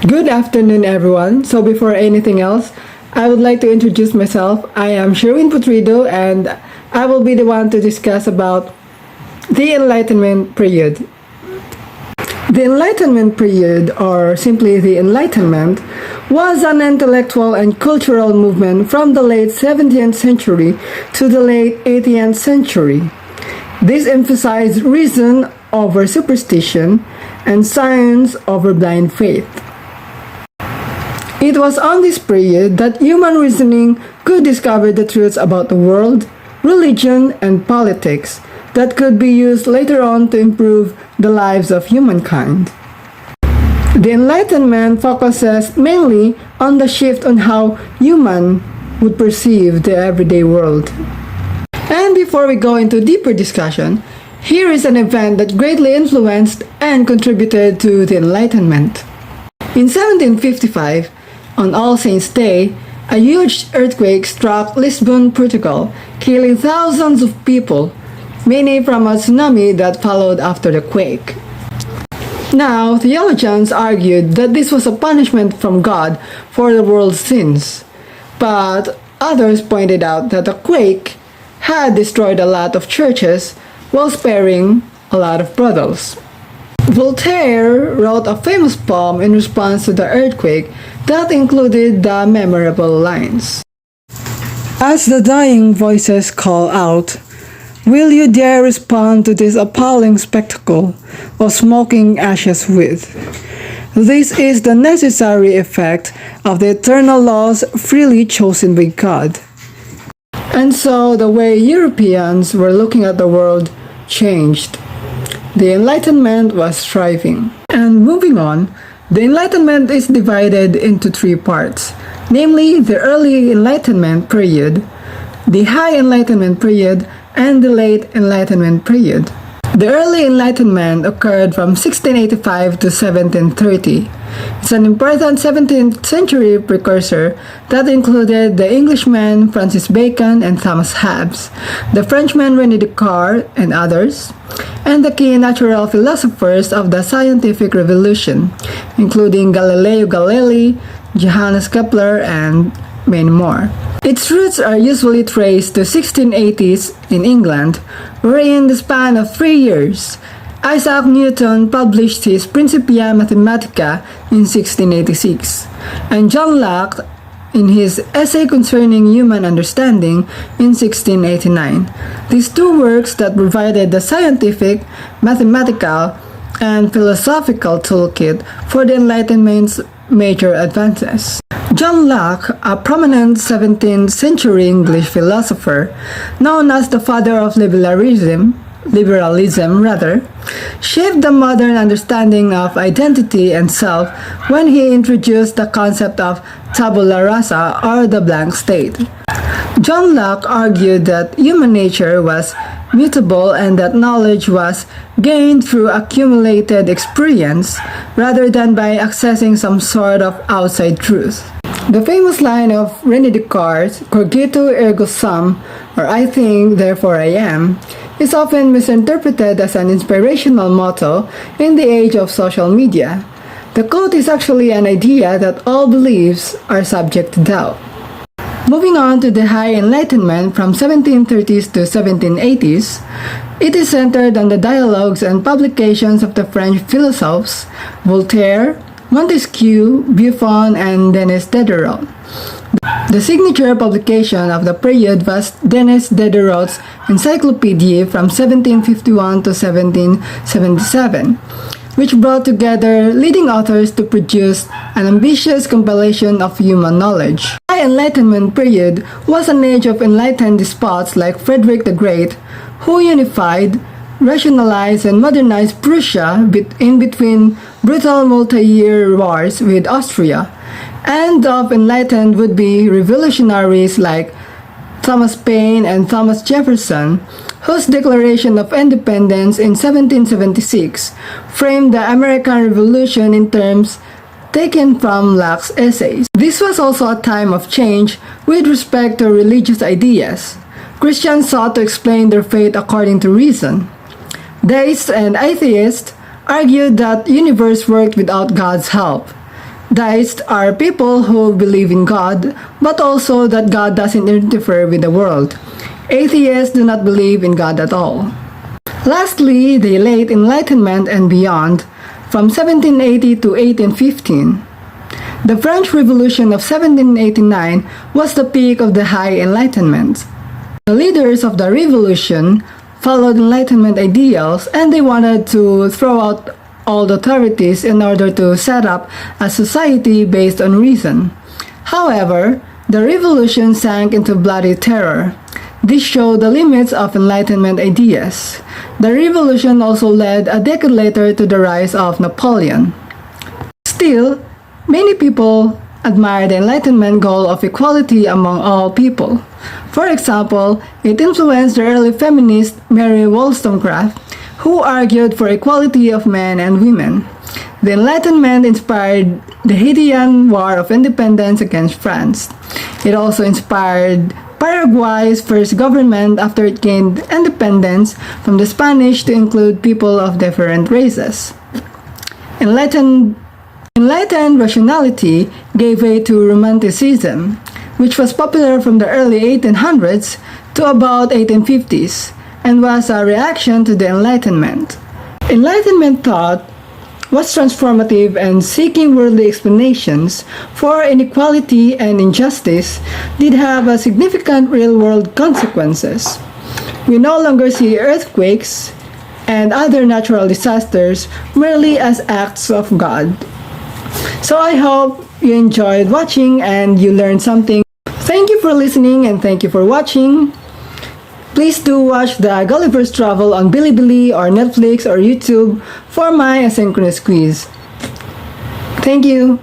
Good afternoon, everyone. So before anything else, I would like to introduce myself. I am Sherwin Putrido, and I will be the one to discuss about the Enlightenment period. The Enlightenment period, or simply the Enlightenment, was an intellectual and cultural movement from the late 17th century to the late 18th century. This emphasized reason over superstition and science over blind faith. It was on this period that human reasoning could discover the truths about the world, religion, and politics that could be used later on to improve the lives of humankind. The Enlightenment focuses mainly on the shift on how human would perceive the everyday world. And before we go into deeper discussion, here is an event that greatly influenced and contributed to the Enlightenment. In 1755, on All Saints' Day, a huge earthquake struck Lisbon, Portugal, killing thousands of people, many from a tsunami that followed after the quake. Now, theologians argued that this was a punishment from God for the world's sins, but others pointed out that the quake had destroyed a lot of churches while sparing a lot of brothels. Voltaire wrote a famous poem in response to the earthquake that included the memorable lines. As the dying voices call out, will you dare respond to this appalling spectacle of smoking ashes with? This is the necessary effect of the eternal laws freely chosen by God. And so the way Europeans were looking at the world changed. The Enlightenment was thriving. And moving on, the Enlightenment is divided into three parts, namely the early Enlightenment period, the high Enlightenment period, and the late Enlightenment period. The early Enlightenment occurred from 1685 to 1730. It's an important 17th century precursor that included the Englishman Francis Bacon and Thomas Hobbes, the Frenchman René Descartes and others, and the key natural philosophers of the scientific revolution, including Galileo Galilei, Johannes Kepler, and many more. Its roots are usually traced to 1680s in England, where in the span of 3 years, Isaac Newton published his Principia Mathematica in 1686, and John Locke in his Essay Concerning Human Understanding in 1689. These two works that provided the scientific, mathematical, and philosophical toolkit for the Enlightenment's major advances. John Locke, a prominent 17th century English philosopher, known as the father of liberalism, shaped the modern understanding of identity and self when he introduced the concept of tabula rasa, or the blank state. John Locke argued that human nature was mutable and that knowledge was gained through accumulated experience rather than by accessing some sort of outside truth. The famous line of René Descartes, cogito ergo sum, or I think, therefore I am, is often misinterpreted as an inspirational motto in the age of social media. The quote is actually an idea that all beliefs are subject to doubt. Moving on to the High Enlightenment from 1730s to 1780s, it is centered on the dialogues and publications of the French philosophers Voltaire, Montesquieu, Buffon, and Denis Diderot. The signature publication of the period was Denis Diderot's Encyclopedia from 1751 to 1777, which brought together leading authors to produce an ambitious compilation of human knowledge. The High Enlightenment period was an age of enlightened despots like Frederick the Great, who unified, rationalized, and modernized Prussia in between brutal multi-year wars with Austria, and of enlightened would-be revolutionaries like Thomas Paine and Thomas Jefferson, whose Declaration of Independence in 1776 framed the American Revolution in terms taken from Locke's essays. This was also a time of change with respect to religious ideas. Christians sought to explain their faith according to reason. Deists and atheists argued that the universe worked without God's help. Deists are people who believe in God, but also that God doesn't interfere with the world. Atheists do not believe in God at all. Lastly, the late Enlightenment and beyond, from 1780 to 1815. The French Revolution of 1789 was the peak of the High Enlightenment. The leaders of the revolution followed Enlightenment ideals, and they wanted to throw out all the authorities in order to set up a society based on reason. However, the revolution sank into bloody terror. This showed the limits of Enlightenment ideas. The revolution also led a decade later to the rise of Napoleon. Still, many people admire the Enlightenment goal of equality among all people. For example, it influenced the early feminist Mary Wollstonecraft, who argued for equality of men and women. The Enlightenment inspired the Haitian War of Independence against France. It also inspired Paraguay's first government after it gained independence from the Spanish to include people of different races. Enlightened rationality gave way to Romanticism, which was popular from the early 1800s to about 1850s, and was a reaction to the Enlightenment. Enlightenment thought was transformative, and seeking worldly explanations for inequality and injustice did have a significant real-world consequences. We no longer see earthquakes and other natural disasters merely as acts of God. So I hope you enjoyed watching and you learned something. Thank you for listening and thank you for watching. Please do watch the Gulliver's Travel on Bilibili or Netflix or YouTube for my asynchronous quiz. Thank you.